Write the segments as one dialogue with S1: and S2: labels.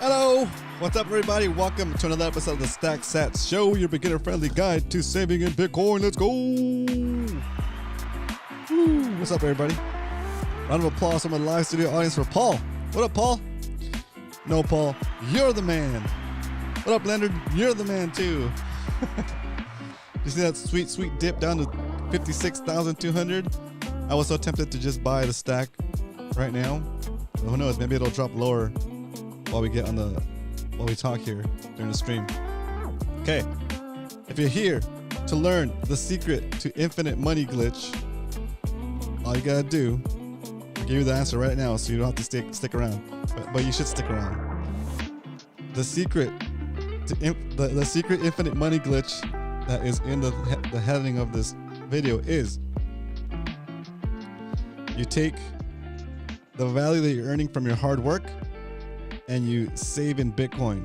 S1: Hello, what's up everybody? Welcome to another episode of the Stack Sats Show, your beginner-friendly guide to saving in Bitcoin. Let's go! Woo. What's up everybody? Round of applause from the live studio audience for Paul. What up, Paul? No, Paul, you're the man. What up, Leonard? You're the man too. You see that sweet dip down to 56,200? I was so tempted to just buy the stack right now. But who knows? Maybe it'll drop lower while we talk here during the stream. Okay, if you're here to learn the secret to infinite money glitch, all you gotta do, I'll give you the answer right now, so you don't have to stick around. But you should stick around. The secret to the secret infinite money glitch that is in the heading of this video is you take the value that you're earning from your hard work and you save in Bitcoin.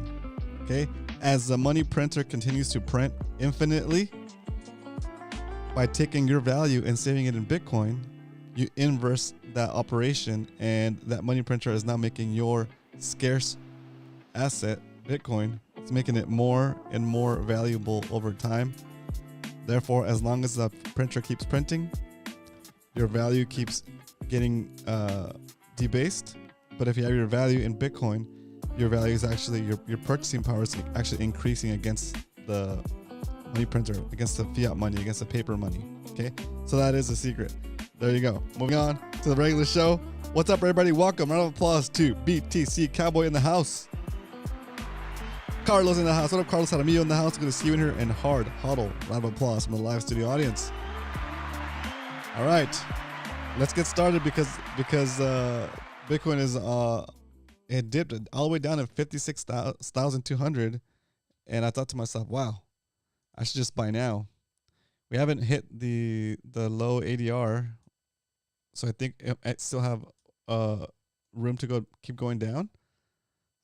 S1: Okay, as the money printer continues to print infinitely, by taking your value and saving it in Bitcoin, you inverse that operation, and that money printer is now making your scarce asset, Bitcoin, it's making it more and more valuable over time. Therefore, as long as the printer keeps printing, your value keeps getting debased. But if you have your value in Bitcoin, your value is actually, your purchasing power is actually increasing against the money printer, against the fiat money, against the paper money. Okay, so that is the secret. There you go. Moving on to the regular show. What's up, everybody? Welcome. Round of applause to BTC Cowboy in the house. Carlos in the house. What up, Carlos Jaramillo in the house? Good to see you in here. And Hard Huddle. Round of applause from the live studio audience. All right, let's get started because Bitcoin is it dipped all the way down to 56,200, and I thought to myself, wow, I should just buy now. We haven't hit the low ADR, so I think I still have room to keep going down.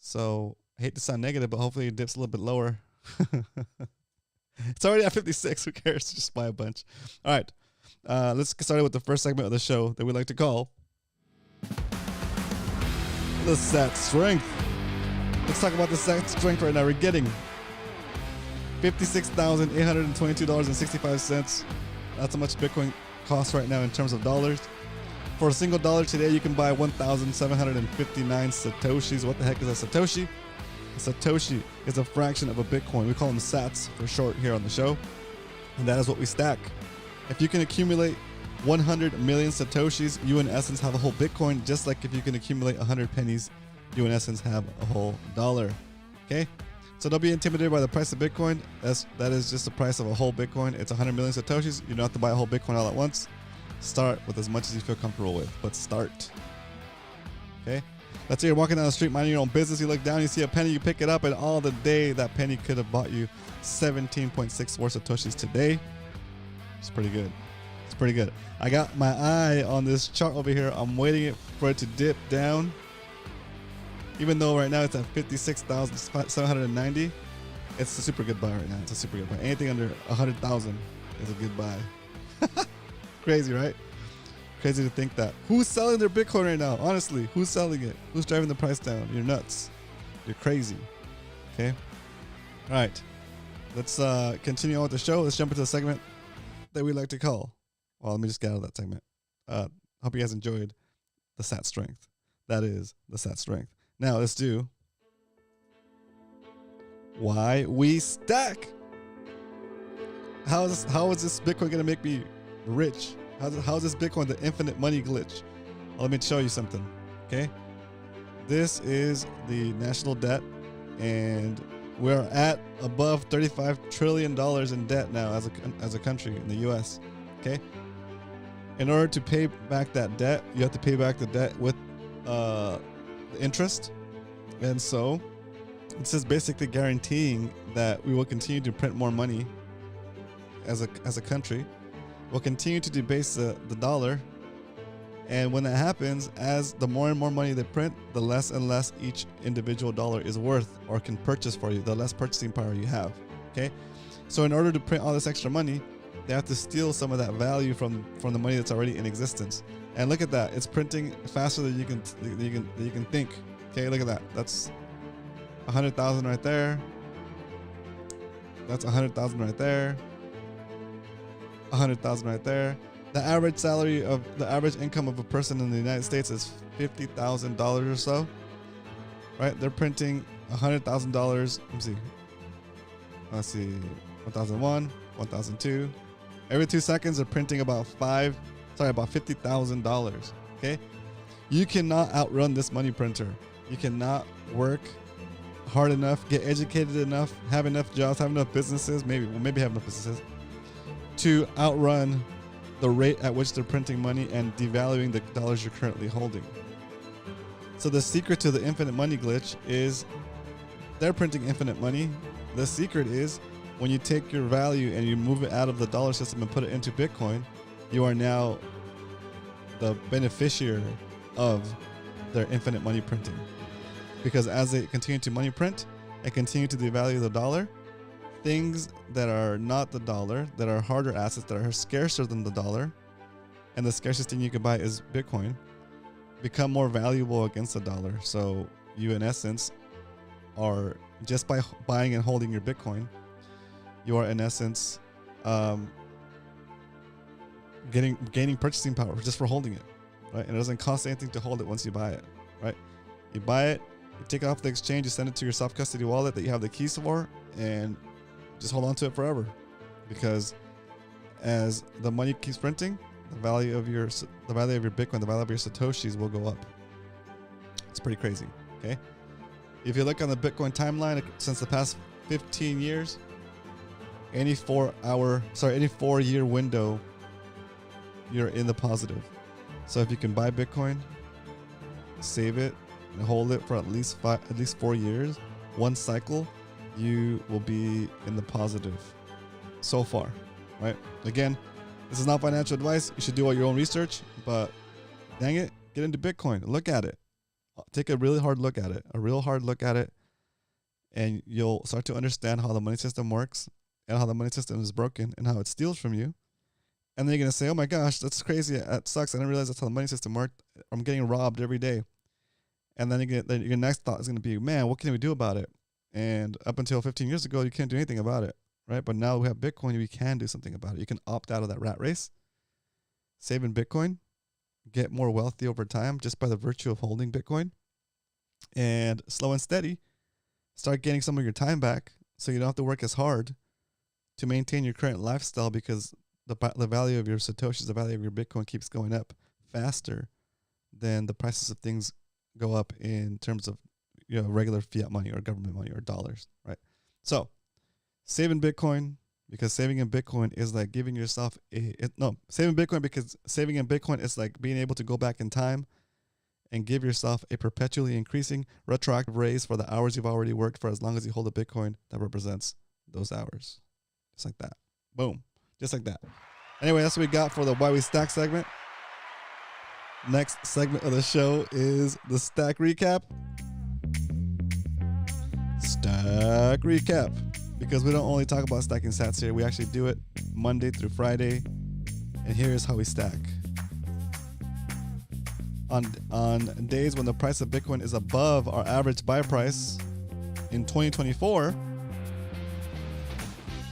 S1: So I hate to sound negative, but hopefully it dips a little bit lower. It's already at 56. Who cares? Just buy a bunch. All right, let's get started with the first segment of the show that we like to call the Sat Strength. Let's talk about the Sat Strength right now. We're getting $56,822.65. That's how much Bitcoin costs right now in terms of dollars. For a single dollar today, you can buy 1,759 Satoshis. What the heck is a Satoshi? A Satoshi is a fraction of a Bitcoin. We call them Sats for short here on the show. And that is what we stack. If you can accumulate 100 million Satoshis, you in essence have a whole Bitcoin, just like if you can accumulate 100 pennies, you in essence have a whole dollar. Okay? So don't be intimidated by the price of Bitcoin. That is just the price of a whole Bitcoin. It's 100 million Satoshis. You don't have to buy a whole Bitcoin all at once. Start with as much as you feel comfortable with, but start. Okay? Let's say you're walking down the street minding your own business. You look down, you see a penny, you pick it up, and all the day that penny could have bought you 17.64 Satoshis today. It's pretty good. It's pretty good. I got my eye on this chart over here. I'm waiting for it to dip down. Even though right now it's at 56,790, it's a super good buy right now. It's a super good buy. Anything under 100,000 is a good buy. Crazy, right? Crazy to think that. Who's selling their Bitcoin right now? Honestly, who's selling it? Who's driving the price down? You're nuts. You're crazy. Okay? All right. Let's continue on with the show. Let's jump into the segment that we like to call. Well, let me just get out of that segment. Hope you guys enjoyed the Sat Strength. That is the Sat Strength. Now let's do why we stack. How is this Bitcoin gonna make me rich? How is this Bitcoin the infinite money glitch? Well, let me show you something. Okay, this is the national debt, and we're at above $35 trillion in debt now as a country in the U.S. Okay. In order to pay back that debt, you have to pay back the debt with the interest. And so this is basically guaranteeing that we will continue to print more money as a country. We'll continue to debase the dollar. And when that happens, as the more and more money they print, the less and less each individual dollar is worth or can purchase for you, the less purchasing power you have. Okay? So in order to print all this extra money, they have to steal some of that value from the money that's already in existence. And look at that. It's printing faster than you can think. Okay, look at that. That's 100,000 right there. That's 100,000 right there. 100,000 right there. The average income of a person in the United States is $50,000 or so. Right? They're printing $100,000. Let me see. Let's see. 1,001, 1,002. Every 2 seconds, they're printing about $50,000. Okay? You cannot outrun this money printer. You cannot work hard enough, get educated enough, have enough jobs, have enough businesses, maybe have enough businesses to outrun the rate at which they're printing money and devaluing the dollars you're currently holding. So the secret to the infinite money glitch is they're printing infinite money. The secret is when you take your value and you move it out of the dollar system and put it into Bitcoin, you are now the beneficiary of their infinite money printing. Because as they continue to money print and continue to devalue the dollar, things that are not the dollar, that are harder assets, that are scarcer than the dollar, and the scarcest thing you can buy is Bitcoin, become more valuable against the dollar. So you, in essence, are just by buying and holding your Bitcoin, you are in essence gaining purchasing power just for holding it, right? And it doesn't cost anything to hold it once you buy it, right? You buy it, you take it off the exchange, you send it to your self-custody wallet that you have the keys for, and just hold on to it forever. Because as the money keeps printing, the value of your Bitcoin, the value of your Satoshis will go up. It's pretty crazy, okay? If you look on the Bitcoin timeline since the past 15 years, any 4 year window, you're in the positive. So if you can buy Bitcoin, save it, and hold it for at least 4 years, one cycle, you will be in the positive so far, right? Again, this is not financial advice. You should do all your own research, but dang it, get into Bitcoin. Look at it. Take a really hard look at it, and you'll start to understand how the money system works and how the money system is broken and how it steals from you. And then you're going to say, oh my gosh, that's crazy. That sucks. I didn't realize that's how the money system worked. I'm getting robbed every day. And then your next thought is going to be, man, what can we do about it? And up until 15 years ago, you can't do anything about it, right? But now we have Bitcoin, we can do something about it. You can opt out of that rat race, save in Bitcoin, get more wealthy over time just by the virtue of holding Bitcoin, and slow and steady, start getting some of your time back so you don't have to work as hard to maintain your current lifestyle, because the value of your Satoshis, the value of your Bitcoin keeps going up faster than the prices of things go up in terms of regular fiat money or government money or dollars, right? So save in Bitcoin, because saving in Bitcoin is like giving yourself saving Bitcoin, because saving in Bitcoin is like being able to go back in time and give yourself a perpetually increasing retroactive raise for the hours you've already worked for as long as you hold a Bitcoin that represents those hours. Just like that. Boom. Just like that. Anyway, that's what we got for the Why We Stack segment. Next segment of the show is the Stack Recap. Stack Recap. Because we don't only talk about stacking sats here, we actually do it Monday through Friday. And here's how we stack. On days when the price of Bitcoin is above our average buy price in 2024,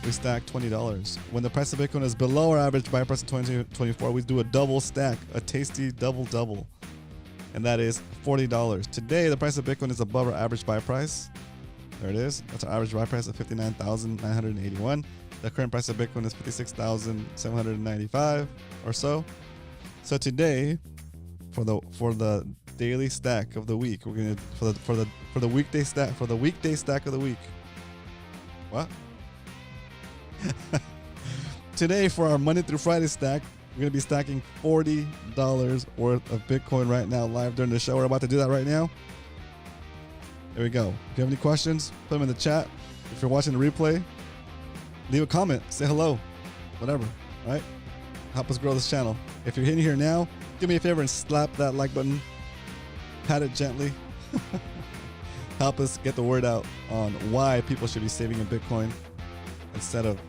S1: we stack $20. When the price of Bitcoin is below our average buy price in 2024, we do a double stack, a tasty double, and that is $40. Today, the price of Bitcoin is above our average buy price. There it is. That's our average buy price of $59,981. The current price of Bitcoin is $56,795 or so. So today, for the daily stack of the week, we're gonna for the weekday stack of the week. What? Today, for our Monday through Friday stack, we're going to be stacking $40 worth of Bitcoin right now, live during the show. We're about to do that right now. There we go. If you have any questions, put them in the chat. If you're watching the replay, leave a comment, say hello, whatever, right? Help us grow this channel. If you're in here now, do me a favor and slap that like button, pat it gently. Help us get the word out on why people should be saving in Bitcoin instead of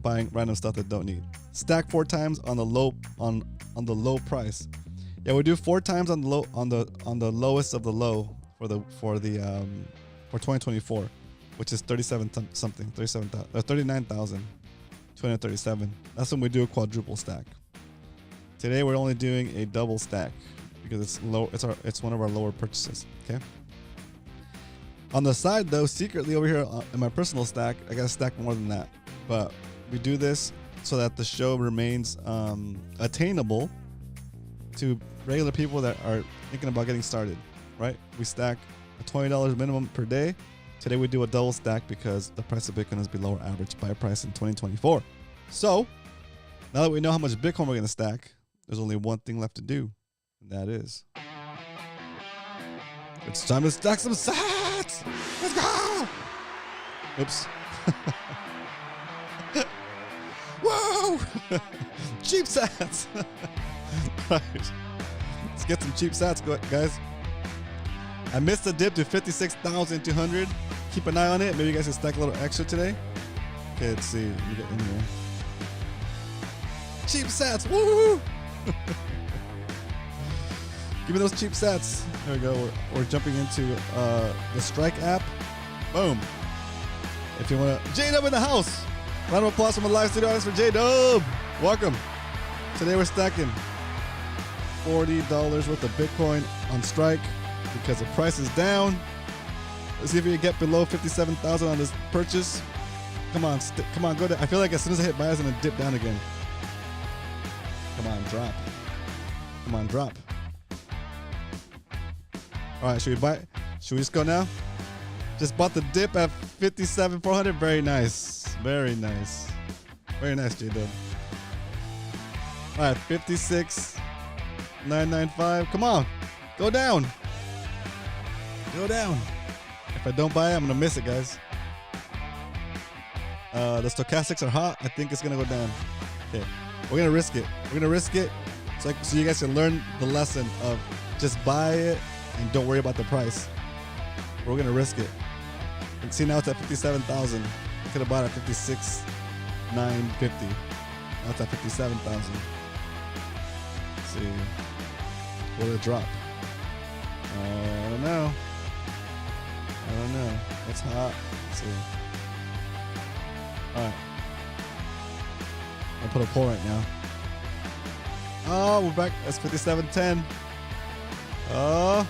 S1: buying random stuff that don't need. Stack 4 times on the low price. Yeah, we do 4 times on the lowest of the low for the for 2024, which is 39,237. That's when we do a quadruple stack. Today we're only doing a double stack because it's low. It's one of our lower purchases. Okay. On the side though, secretly over here in my personal stack, I gotta stack more than that. But we do this so that the show remains attainable to regular people that are thinking about getting started, right? We stack a $20 minimum per day. Today we do a double stack because the price of Bitcoin is below our average buy price in 2024. So now that we know how much Bitcoin we're gonna stack, there's only one thing left to do, and that is it's time to stack some sats. Let's go. Oops. Whoa! Cheap sats. Right. Let's get some cheap sats, guys. I missed the dip to 56,200. Keep an eye on it. Maybe you guys can stack a little extra today. Okay, let's see. Let me get in here. Cheap sats. Woo! Give me those cheap sats. There we go. We're jumping into the Strike app. Boom. If you want to, J-Dub in the house. Round of applause from the live studio audience for J-Dub. Welcome. Today we're stacking $40 worth of Bitcoin on Strike because the price is down. Let's see if we can get below 57,000 on this purchase. Come on, come on, go down. I feel like as soon as I hit buy, it's gonna dip down again. Come on, drop. Come on, drop. All right, should we buy? Should we just go now? Just bought the dip at 57,400. Very nice. Very nice. Very nice, J-Dub. All right, 56,995. Come on, go down. Go down. If I don't buy it, I'm gonna miss it, guys. The stochastics are hot. I think it's gonna go down. Okay, we're gonna risk it. We're gonna risk it so you guys can learn the lesson of just buy it and don't worry about the price. We're gonna risk it. And see, now it's at 57,000. I could have bought it at 56,950. Now it's at 57,000. Let's see. Will it drop? I don't know. I don't know. It's hot. Let's see. All right. I'll put a poll right now. Oh, we're back. That's 57.10. Oh.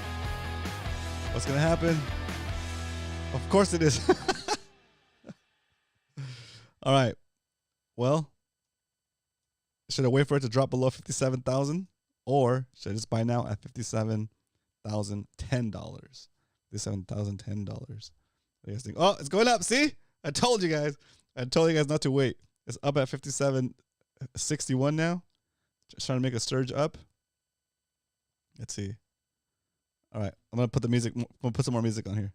S1: What's going to happen? Of course it is. All right. Well, should I wait for it to drop below 57,000? Or should I just buy now at $57,010? $57,010. What do you guys think? Oh, it's going up. See? I told you guys. I told you guys not to wait. It's up at 57.61 now. Just trying to make a surge up. Let's see. All right. I'm going to put the music. I'm going to put some more music on here.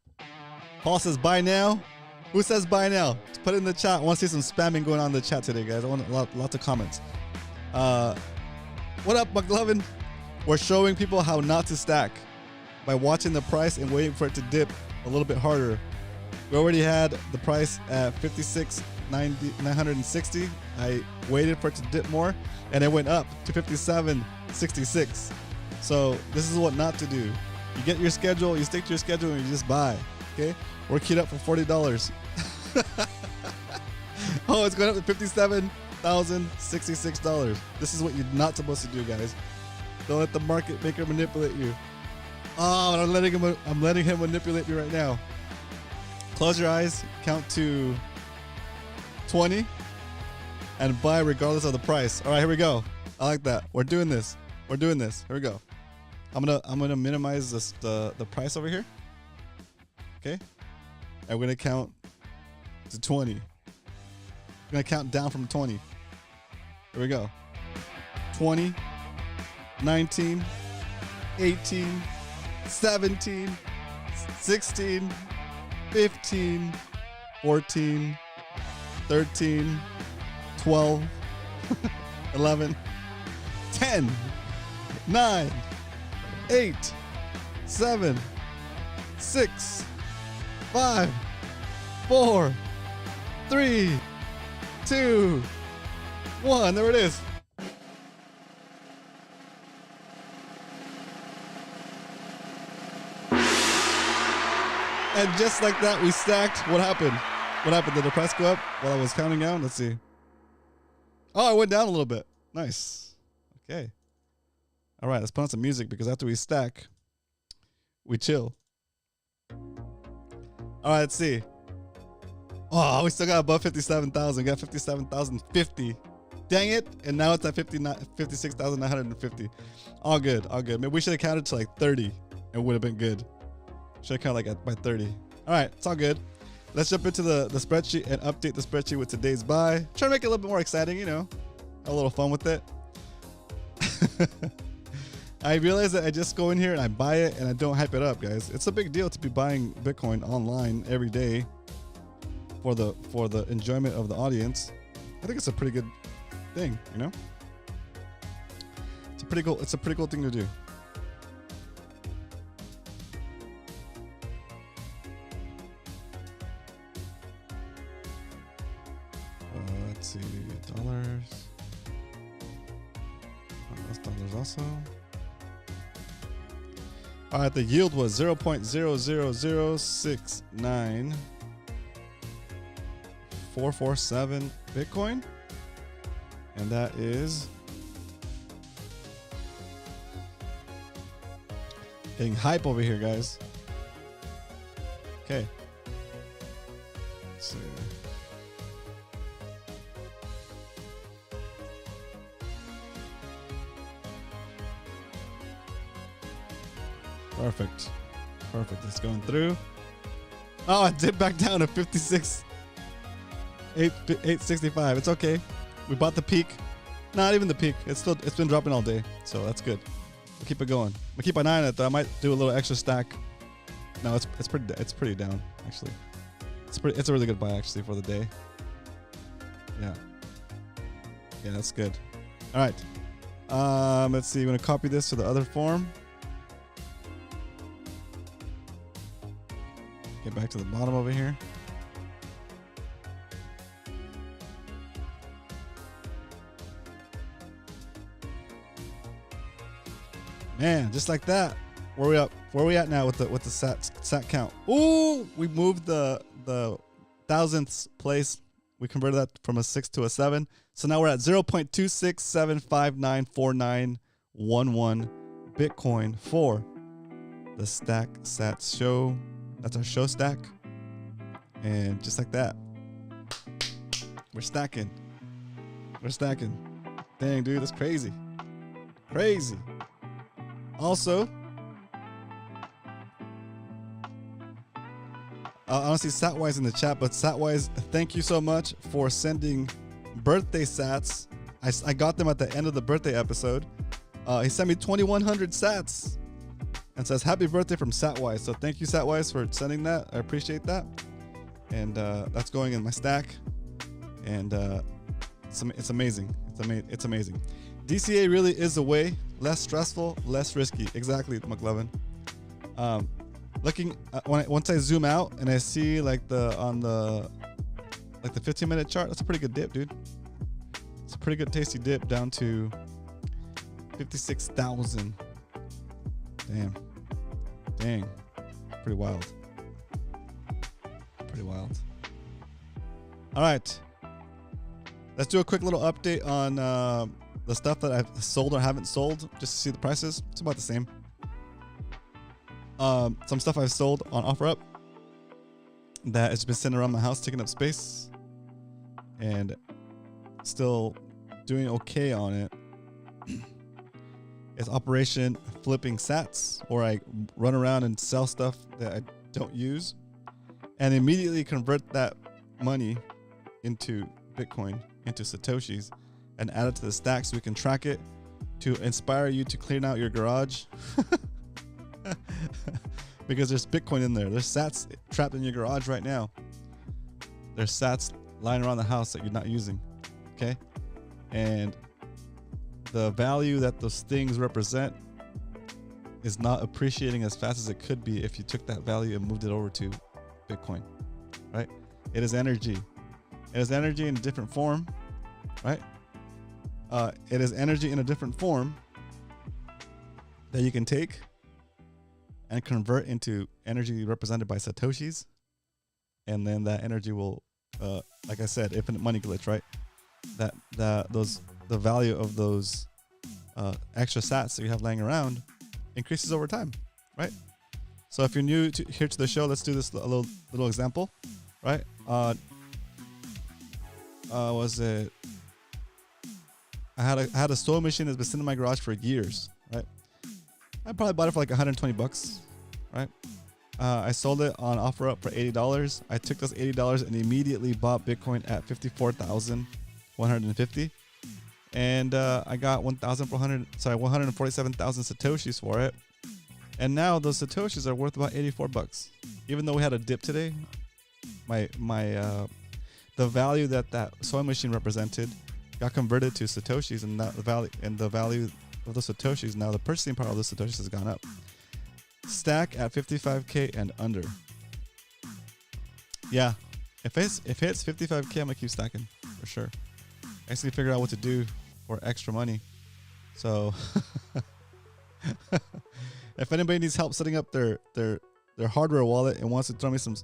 S1: Paul says buy now. Who says buy now? Just put it in the chat. I want to see some spamming going on in the chat today, guys. I want lots of comments. What up, McLovin? We're showing people how not to stack by watching the price and waiting for it to dip a little bit harder. We already had the price at 56,960. I waited for it to dip more, and it went up to 57.66. So this is what not to do. You get your schedule, you stick to your schedule, and you just buy. Okay, we're queued up for $40. Oh, it's going up to $57,066. This is what you're not supposed to do, guys. Don't let the market maker manipulate you. Oh, I'm letting him manipulate me right now. Close your eyes, count to 20, and buy regardless of the price. All right, here we go. I like that. We're doing this. We're doing this. Here we go. I'm gonna minimize the price over here. Okay, and we're gonna count to 20. We're gonna count down from 20. Here we go. 20, 19, 18, 17, 16, 15, 14, 13, 12, 11, 10, 9, 8, 7, 6, 5, 4, 3, 2, 1. There it is. And just like that, we stacked. What happened? What happened? Did the price go up while I was counting down? Let's see. Oh, I went down a little bit. Nice. Okay. All right, let's put on some music because after we stack, we chill. All right, let's see. Oh, we still got above 57,000. Got 57,050. Dang it. And now it's at 56,950. All good. All good. Maybe we should have counted to like 30. It would have been good. Should have counted like by 30. All right, it's all good. Let's jump into the spreadsheet and update the spreadsheet with today's buy. Try to make it a little bit more exciting, you know. Have a little fun with it. I realize that I just go in here and I buy it and I don't hype it up, guys. It's a big deal to be buying Bitcoin online every day for the enjoyment of the audience. I think it's a pretty good thing, you know. It's a pretty cool thing to do. Let's see, dollars. Oh, that's dollars also. All right, the yield was 0.00069,447 Bitcoin. And that is getting hype over here, guys. Okay. Let's see. Perfect. Perfect. It's going through. Oh, it dipped back down to 56,865. It's okay. We bought the peak. Not even the peak. It's been dropping all day. So that's good. We'll keep it going. We'll keep an eye on it though. I might do a little extra stack. No, it's pretty down, actually. It's a really good buy actually for the day. Yeah. Yeah, that's good. All right. Let's see. I'm gonna copy this to the other form. Get back to the bottom over here. Man, just like that. Where we up? Where we at now with the sat count? Ooh, we moved the thousandths place. We converted that from a 6 to a 7. So now we're at 0.267594911 Bitcoin for the Stack Sats show. That's our show stack. And just like that, we're stacking. We're stacking. Dang, dude, that's crazy. Crazy. Also, honestly, Satwise in the chat, but Satwise, thank you so much for sending birthday sats. I got them at the end of the birthday episode. He sent me 2,100 sats and says, happy birthday from Satwise. So thank you, Satwise, for sending that. I appreciate that. And that's going in my stack. And it's amazing. It's amazing. DCA really is a way, less stressful, less risky. Exactly, McLovin. Looking once I zoom out and I see like the 15-minute chart, that's a pretty good dip, dude. It's a pretty good tasty dip down to 56,000. Dang, pretty wild. All right, let's do a quick little update on the stuff that I've sold or haven't sold, just to see the prices. It's about the same. Some stuff I've sold on OfferUp that has been sitting around my house, taking up space, and still doing okay on it. It's Operation Flipping Sats, or I run around and sell stuff that I don't use and immediately convert that money into Bitcoin, into Satoshis, and add it to the stack so we can track it to inspire you to clean out your garage. Because there's Bitcoin in there. There's sats trapped in your garage right now. There's sats lying around the house that you're not using. Okay? And the value that those things represent is not appreciating as fast as it could be if you took that value and moved it over to Bitcoin. Right? It is energy. It is energy in a different form. Right? It is energy in a different form that you can take and convert into energy represented by satoshis, and then that energy will, like I said, infinite money glitch, right? The value of those extra sats that you have laying around increases over time, right? So if you're new here to the show, let's do this a little example, right? Was it? I had a sewing machine that's been sitting in my garage for years, right? I probably bought it for like 120 bucks, right? I sold it on OfferUp for $80. I took those $80 and immediately bought Bitcoin at 54,150, and I got 147,000 satoshis for it. And now those satoshis are worth about 84 bucks. Even though we had a dip today, the value that sewing machine represented got converted to satoshis, and the value of the satoshis, now the purchasing power of the satoshis has gone up. Stack at 55k and under. Yeah, if it hits 55k, I'm gonna keep stacking for sure. I actually figured out what to do for extra money. So if anybody needs help setting up their hardware wallet and wants to throw me some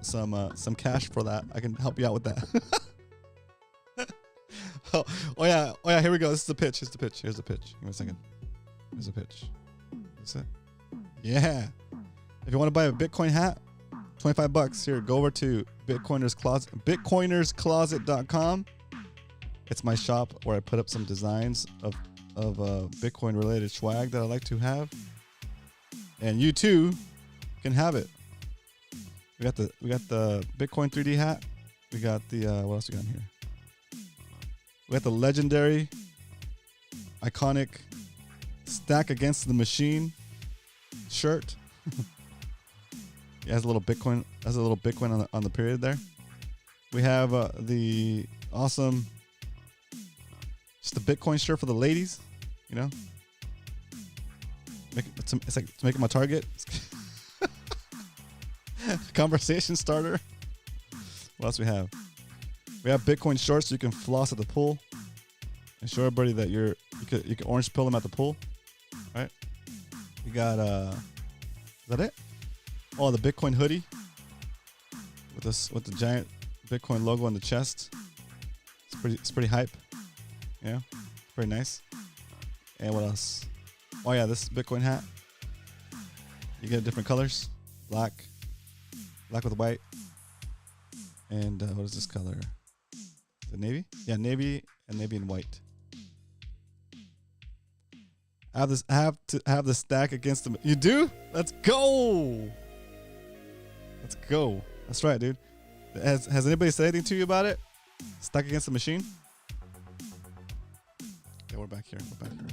S1: cash for that, I can help you out with that. oh yeah, here we go. This is the pitch. Here's the pitch. Give me a second. Here's the pitch. That's it. Yeah. If you want to buy a Bitcoin hat, 25 bucks. Here, go over to bitcoinerscloset.com. It's my shop where I put up some designs of Bitcoin related swag that I like to have. And you too can have it. We got the Bitcoin 3D hat. We got the what else we got in here? We got the legendary, iconic Stack Against the Machine shirt. It has a little Bitcoin. On the period there. We have the awesome, just the Bitcoin shirt for the ladies. You know, it's like to make it my target. Conversation starter. What else we have? We have Bitcoin shorts so you can floss at the pool and show everybody that you can orange pill them at the pool, right? We got is that it? Oh, the Bitcoin hoodie with the giant Bitcoin logo on the chest. It's pretty hype. Yeah, pretty nice. And what else? Oh yeah, this Bitcoin hat. You get different colors: black with white, and what is this color? The navy? Yeah, navy and white. I have to have the Stack Against the. You do? Let's go. That's right, dude. Has anybody said anything to you about it? Stack Against the Machine? Yeah, we're back here. Bam.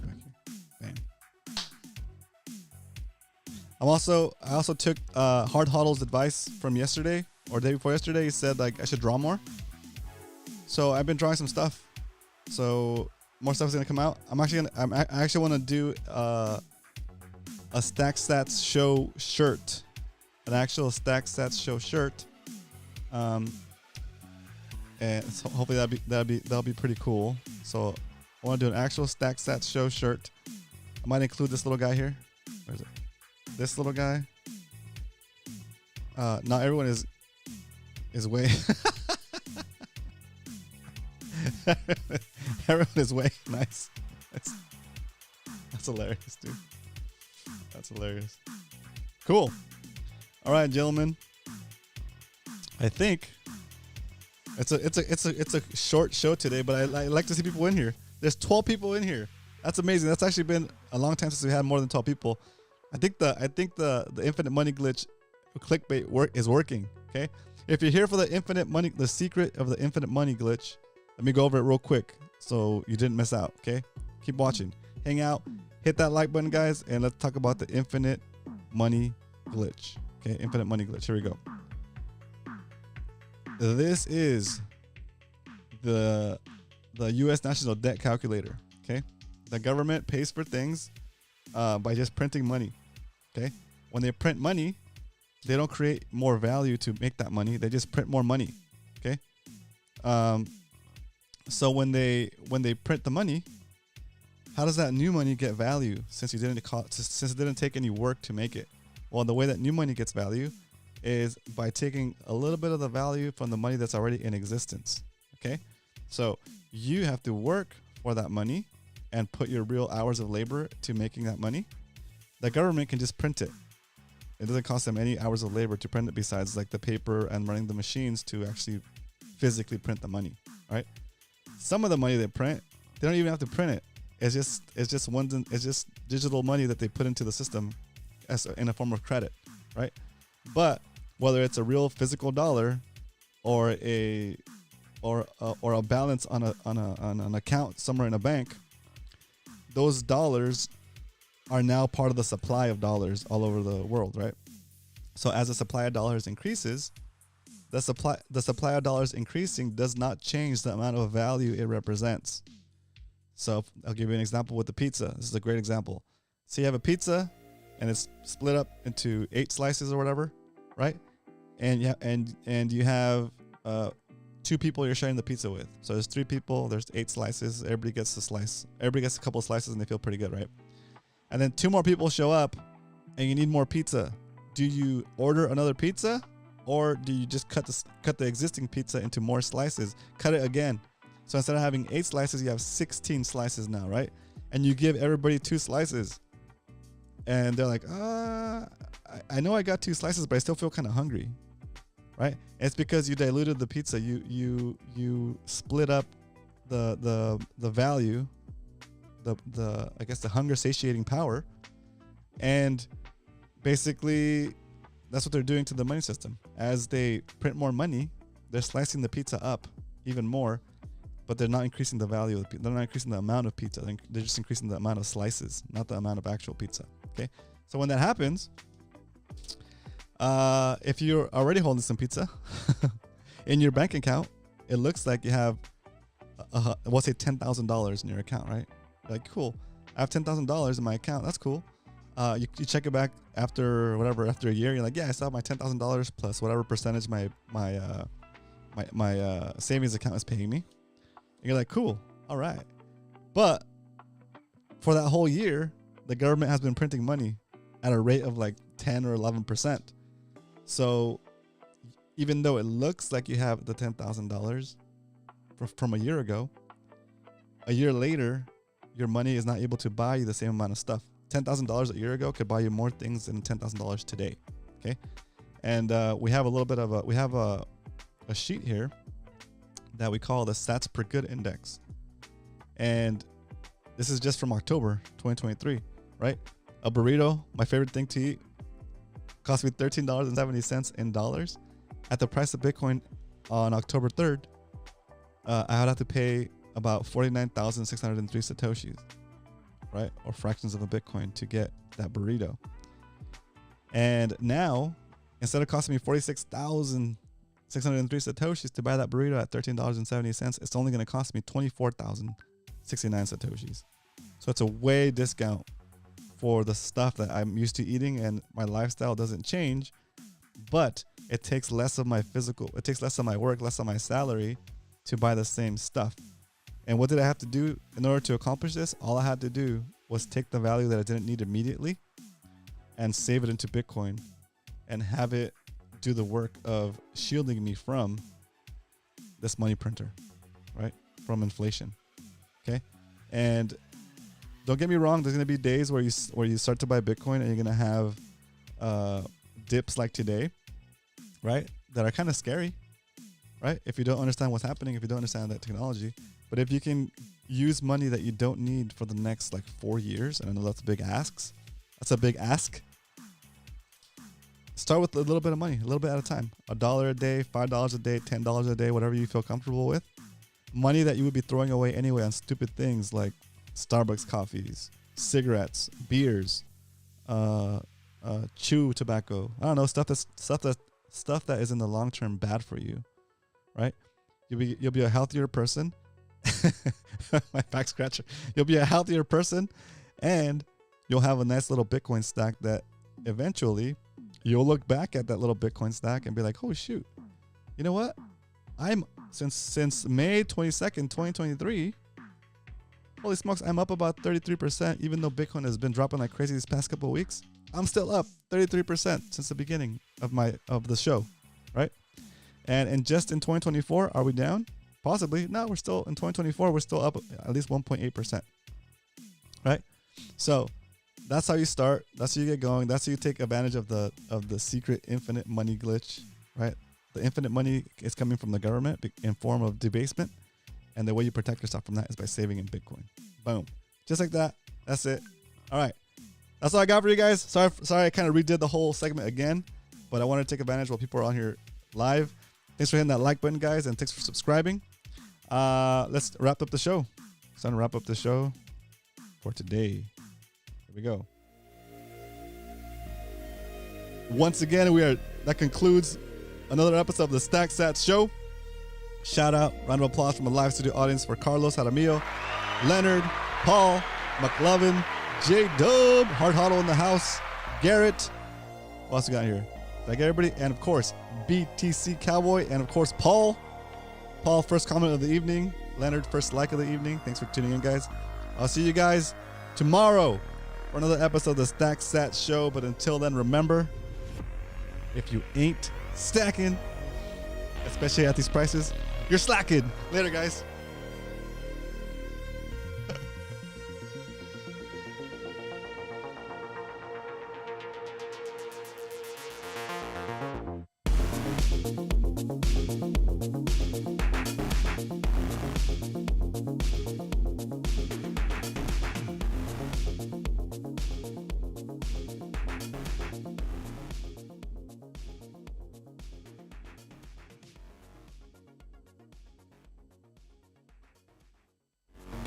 S1: I also took Hard Hodl's advice from yesterday or day before yesterday. He said like I should draw more. So I've been drawing some stuff. So more stuff is gonna come out. I actually want to do a Stack Stats Show shirt, an actual Stack Stats Show shirt. And so hopefully that'll be pretty cool. So I want to do an actual Stack Stats Show shirt. I might include this little guy here. Where is it? This little guy. Not everyone is way. Everyone is way nice. That's hilarious, dude. That's hilarious. Cool. All right, gentlemen. I think it's a short show today, but I like to see people in here. There's 12 people in here. That's amazing. That's actually been a long time since we had more than 12 people. I think the infinite money glitch clickbait is working. Okay, if you're here for the secret of the infinite money glitch, let me go over it real quick so you didn't miss out. Okay, keep watching, hang out, hit that like button, guys, and let's talk about the infinite money glitch. Okay, infinite money glitch. Here we go. This is the U.S. national debt calculator. Okay, the government pays for things by just printing money. Okay, when they print money, they don't create more value to make that money. They just print more money. Okay, so when they print the money, how does that new money get value since it didn't take any work to make it? Well, the way that new money gets value is by taking a little bit of the value from the money that's already in existence. Okay? So you have to work for that money and put your real hours of labor to making that money. The government can just print it. It doesn't cost them any hours of labor to print it besides like the paper and running the machines to actually physically print the money, right? Some of the money they print, they don't even have to print it. It's just digital money that they put into the system as in a form of credit, right? But whether it's a real physical dollar or a balance on an account somewhere in a bank, those dollars are now part of the supply of dollars all over the world, right? So as the supply of dollars increases, the supply of dollars increasing does not change the amount of value it represents. So I'll give you an example with the pizza. This is a great example. So you have a pizza and it's split up into 8 slices or whatever, right? And you have 2 people you're sharing the pizza with. So there's 3 people, there's 8 slices, everybody gets a slice. Everybody gets a couple of slices and they feel pretty good, right? And then 2 more people show up and you need more pizza. Do you order another pizza or do you just cut the existing pizza into more slices? Cut it again. So instead of having 8 slices, you have 16 slices now, right? And you give everybody 2 slices. And they're like, I know I got 2 slices, but I still feel kind of hungry, right? It's because you diluted the pizza. You split up the value, I guess the hunger satiating power, and basically that's what they're doing to the money system. As they print more money, they're slicing the pizza up even more, but they're not increasing the value of the pizza. They're not increasing the amount of pizza. They're just increasing the amount of slices, not the amount of actual pizza. Okay, so when that happens, if you're already holding some pizza in your bank account, it looks like you have, we'll say $10,000 in your account, right? Like, cool, I have $10,000 in my account. That's cool. You check it back after a year. You're like, yeah, I still have my $10,000 plus whatever percentage my savings account is paying me. And you're like, cool, all right. But for that whole year, the government has been printing money at a rate of like 10 or 11%. So even though it looks like you have the $10,000 from a year ago, a year later, your money is not able to buy you the same amount of stuff. $10,000 a year ago could buy you more things than $10,000 today. Okay. And we have a little bit of a sheet here that we call the Sats Per Good Index. And this is just from October 2023, right? A burrito, my favorite thing to eat, cost me $13.70 in dollars. At the price of Bitcoin on October 3rd, I would have to pay about 49,603 Satoshis, right? Or fractions of a Bitcoin to get that burrito. And now, instead of costing me 46,603 Satoshis to buy that burrito at $13.70, it's only going to cost me 24,069 Satoshis. So it's a way discount for the stuff that I'm used to eating, and my lifestyle doesn't change, but it takes less of my work, less of my salary to buy the same stuff. And what did I have to do in order to accomplish this? All I had to do was take the value that I didn't need immediately and save it into Bitcoin and have it do the work of shielding me from this money printer, right? From inflation. Okay. And don't get me wrong, there's going to be days where you start to buy Bitcoin and you're going to have dips like today, right? That are kind of scary, right? If you don't understand what's happening, if you don't understand that technology. But if you can use money that you don't need for the next like 4 years, and I know that's a big ask. Start with a little bit of money, a little bit at a time. $1 a day, $5 a day, $10 a day, whatever you feel comfortable with. Money that you would be throwing away anyway on stupid things like Starbucks coffees, cigarettes, beers, chew tobacco. I don't know, stuff that is in the long term bad for you, right? You'll be a healthier person. My back scratcher. You'll be a healthier person, and you'll have a nice little Bitcoin stack that eventually you'll look back at that little Bitcoin stack and be like, oh shoot, you know what? I'm since May 22nd, 2023. Holy smokes, I'm up about 33%, even though Bitcoin has been dropping like crazy these past couple of weeks. I'm still up 33% since the beginning of the show, right? And just in 2024, are we down? Possibly. No, we're still in 2024. We're still up at least 1.8%, right? So that's how you start. That's how you get going. That's how you take advantage of the secret infinite money glitch, right? The infinite money is coming from the government in form of debasement, and the way you protect yourself from that is by saving in Bitcoin. Boom, just like that. That's it. All right, that's all I got for you guys. Sorry, I kind of redid the whole segment again, but I wanted to take advantage while people are on here live. Thanks for hitting that like button, guys, and thanks for subscribing. Let's wrap up the show. It's time to wrap up the show for today. Here we go. Once again, that concludes another episode of the StackSats Show. Shout out, round of applause from a live studio audience for Carlos Jaramillo, Leonard, Paul, McLovin, J-Dub, Hard Huddle in the house, Garrett. What else we got here? Did I get everybody? And of course, BTC Cowboy, and of course, Paul. Paul, first comment of the evening. Leonard, first like of the evening. Thanks for tuning in, guys. I'll see you guys tomorrow for another episode of the StackSats Show. But until then, remember, if you ain't stacking, especially at these prices, you're slacking. Later, guys.